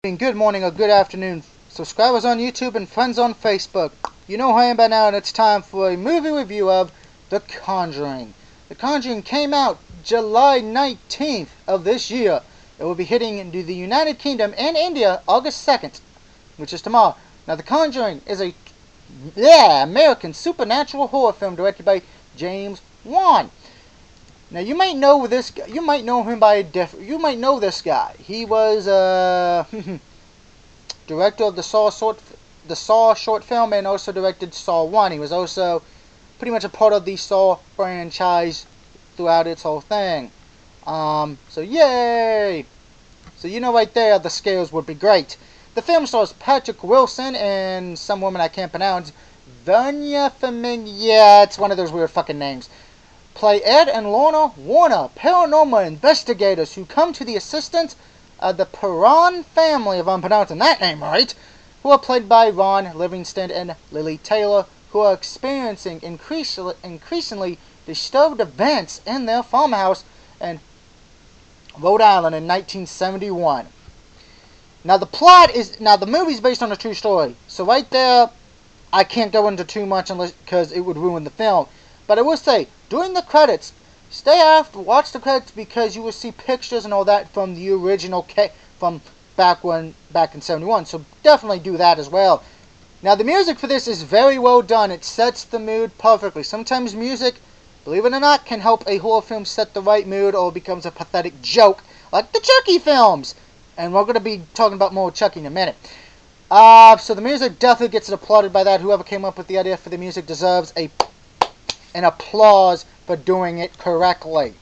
Good morning or good afternoon, subscribers on YouTube and friends on Facebook. You know who I am by now, and it's time for a movie review of The Conjuring. The Conjuring came out July 19th of this year. It will be hitting into the United Kingdom and India August 2nd, which is tomorrow. Now, The Conjuring is a American supernatural horror film directed by James Wan. Now you might know this. You might know him by you might know this guy. He was director of the Saw short film, and also directed Saw 1. He was also pretty much a part of the Saw franchise throughout its whole thing. So yay! So right there, the scales would be great. The film stars Patrick Wilson and some woman I can't pronounce. Vanya Femin. Yeah, it's one of those weird fucking names. Play Ed and Lorna Warner, paranormal investigators who come to the assistance of the Perron family, if I'm pronouncing that name right, who are played by Ron Livingston and Lily Taylor, who are experiencing increasingly disturbed events in their farmhouse in Rhode Island in 1971. Now the movie's based on a true story, so right there, I can't go into too much because it would ruin the film. But I will say, during the credits, stay after, watch the credits, because you will see pictures and all that from the original from back in 71. So definitely do that as well. Now the music for this is very well done. It sets the mood perfectly. Sometimes music, believe it or not, can help a horror film set the right mood, or it becomes a pathetic joke, like the Chucky films. And we're going to be talking about more Chucky in a minute. So the music definitely gets applauded by that. Whoever came up with the idea for the music deserves an applause for doing it correctly.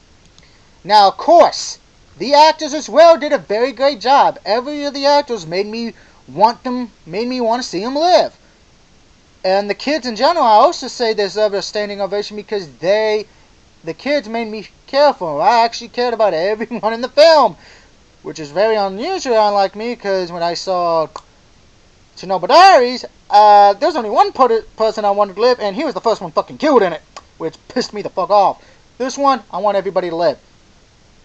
Now, of course, the actors as well did a very great job. Every of the actors made me want to see them live. And the kids in general, I also say deserve a standing ovation, because the kids made me care for them. I actually cared about everyone in the film, which is very unusual, unlike me, because when I saw Chernobyl Diaries, there's only one person I wanted to live, and he was the first one fucking killed in it, which pissed me the fuck off. This one, I want everybody to live.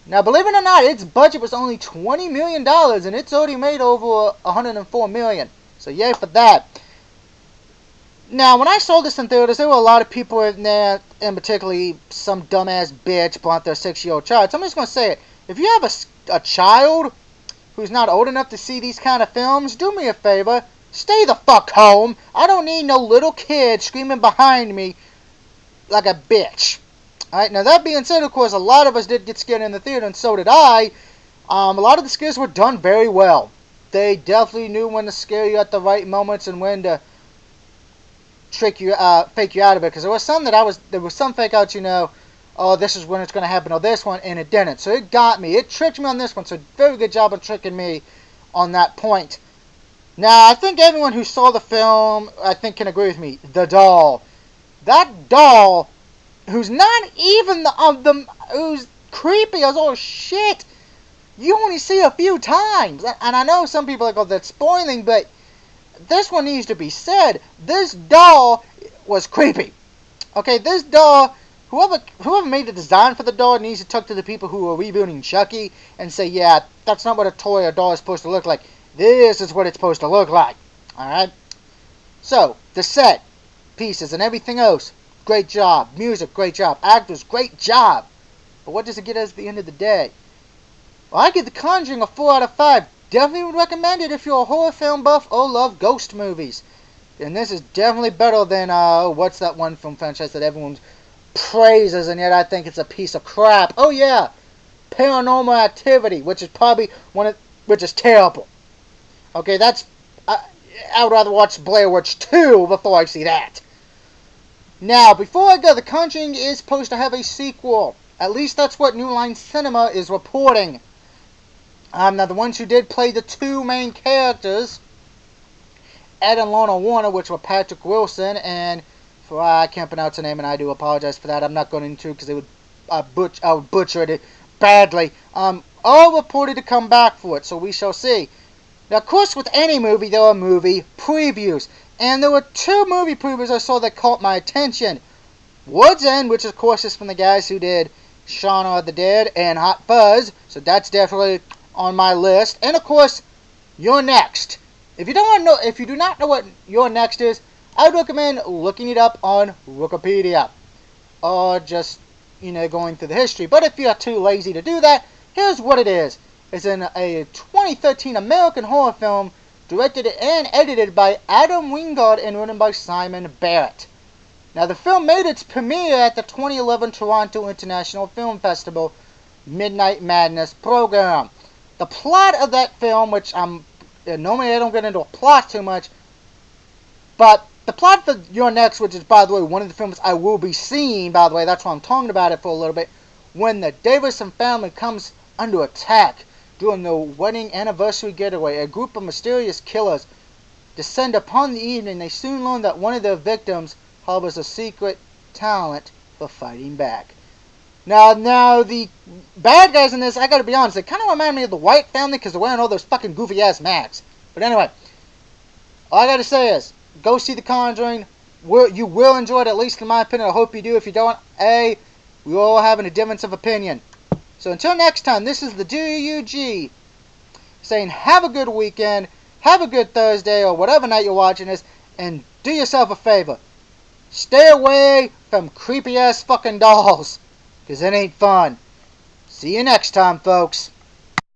Now, believe it or not, its budget was only $20 million, and it's already made over $104 million. So yay for that. Now, when I saw this in theaters, there were a lot of people in there, and particularly some dumbass bitch brought their 6-year-old child. So I'm just going to say it. If you have a child who's not old enough to see these kind of films, do me a favor. Stay the fuck home. I don't need no little kid screaming behind me like a bitch. Alright, now that being said, of course, a lot of us did get scared in the theater, and so did I. A lot of the scares were done very well. They definitely knew when to scare you at the right moments and when to fake you out of it. Because there was some fake outs, oh, this is when it's going to happen, or this one, and it didn't. So it got me. It tricked me on this one, so very good job of tricking me on that point. Now, I think everyone who saw the film, can agree with me. The doll. That doll, who's not even who's creepy as all shit, you only see a few times. And I know some people are like, oh, that's spoiling, but this one needs to be said. This doll was creepy. Okay, this doll, whoever made the design for the doll needs to talk to the people who are rebooting Chucky and say, yeah, that's not what a toy or doll is supposed to look like. This is what it's supposed to look like. Alright? So, the set, pieces, and everything else, great job. Music, great job. Actors, great job. But what does it get us at the end of the day? Well, I give The Conjuring a 4 out of 5. Definitely would recommend it if you're a horror film buff or love ghost movies. And this is definitely better than, what's that one film franchise that everyone praises, and yet I think it's a piece of crap. Oh yeah, Paranormal Activity, which is terrible. Okay, I would rather watch Blair Witch 2 before I see that. Now, before I go, The Conjuring is supposed to have a sequel. At least that's what New Line Cinema is reporting. Now, the ones who did play the two main characters, Ed and Lorna Warner, which were Patrick Wilson, and I can't pronounce the name, and I do apologize for that. I'm not going into, because I would butcher it badly. All reported to come back for it, so we shall see. Now, of course, with any movie, there are movie previews. And there were two movie previews I saw that caught my attention. Woods End, which of course is from the guys who did Shaun of the Dead and Hot Fuzz. So that's definitely on my list. And of course, You're Next. If you don't know, if you do not know what You're Next is, I would recommend looking it up on Wikipedia, or just going through the history. But if you're too lazy to do that, here's what it is. It's a 2013 American horror film directed and edited by Adam Wingard and written by Simon Barrett. Now, the film made its premiere at the 2011 Toronto International Film Festival Midnight Madness program. The plot of that film, which normally I don't get into a plot too much, but the plot for You're Next, which is, by the way, one of the films I will be seeing, by the way, that's why I'm talking about it for a little bit, when the Davison family comes under attack during the wedding anniversary getaway, a group of mysterious killers descend upon the evening. They soon learn that one of their victims harbors a secret talent for fighting back. Now, the bad guys in this, I gotta be honest, they kind of remind me of the White family because they're wearing all those fucking goofy-ass masks. But anyway, all I gotta say is, go see The Conjuring. You will enjoy it, at least in my opinion. I hope you do. If you don't, we all have a difference of opinion. So until next time, this is the DUG saying have a good weekend, have a good Thursday, or whatever night you're watching this, and do yourself a favor. Stay away from creepy-ass fucking dolls, because it ain't fun. See you next time, folks.